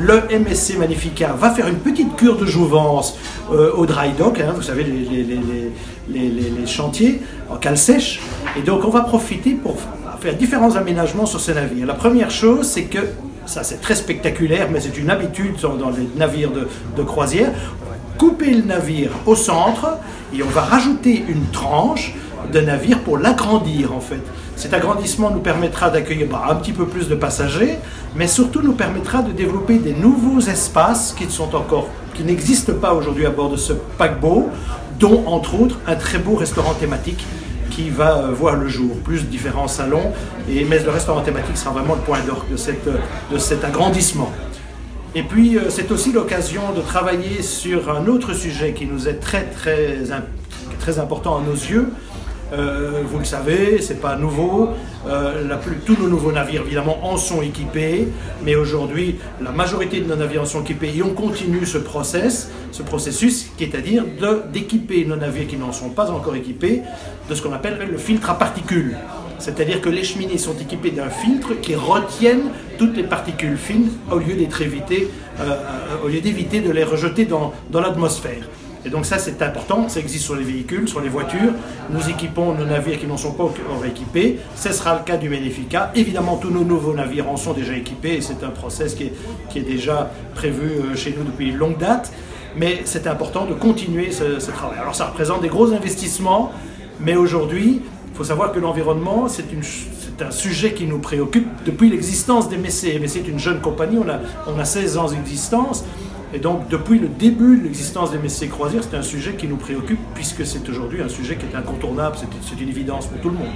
le MSC Magnifica va faire une petite cure de jouvence au dry dock, hein, vous savez, les chantiers en cale sèche. Et donc on va profiter pour faire différents aménagements sur ces navires. La première chose, c'est que, ça c'est très spectaculaire, mais c'est une habitude dans les navires de croisière, on va couper le navire au centre et on va rajouter une tranche de navire pour l'agrandir en fait. Cet agrandissement nous permettra d'accueillir un petit peu plus de passagers, mais surtout nous permettra de développer des nouveaux espaces qui n'existent pas aujourd'hui à bord de ce paquebot, dont entre autres un très beau restaurant thématique qui va voir le jour, plus différents salons, mais le restaurant thématique sera vraiment le point d'orgue de cet agrandissement. Et puis c'est aussi l'occasion de travailler sur un autre sujet qui nous est très important à nos yeux. Vous le savez, c'est pas nouveau, tous nos nouveaux navires évidemment en sont équipés, mais aujourd'hui la majorité de nos navires en sont équipés et on continue ce processus qui est à dire d'équiper nos navires qui n'en sont pas encore équipés de ce qu'on appelle le filtre à particules. C'est-à-dire que les cheminées sont équipées d'un filtre qui retienne toutes les particules fines au lieu d'éviter de les rejeter dans l'atmosphère. Et donc ça c'est important, ça existe sur les véhicules, sur les voitures. Nous équipons nos navires qui n'en sont pas encore équipés. Ce sera le cas du Magnifica. Évidemment tous nos nouveaux navires en sont déjà équipés et c'est un process qui est déjà prévu chez nous depuis une longue date. Mais c'est important de continuer ce travail. Alors ça représente des gros investissements, mais aujourd'hui il faut savoir que l'environnement c'est un sujet qui nous préoccupe depuis l'existence d'MSC. MSC est une jeune compagnie, on a 16 ans d'existence. Et donc, depuis le début de l'existence des MSC Croisières, c'est un sujet qui nous préoccupe, puisque c'est aujourd'hui un sujet qui est incontournable, c'est une évidence pour tout le monde.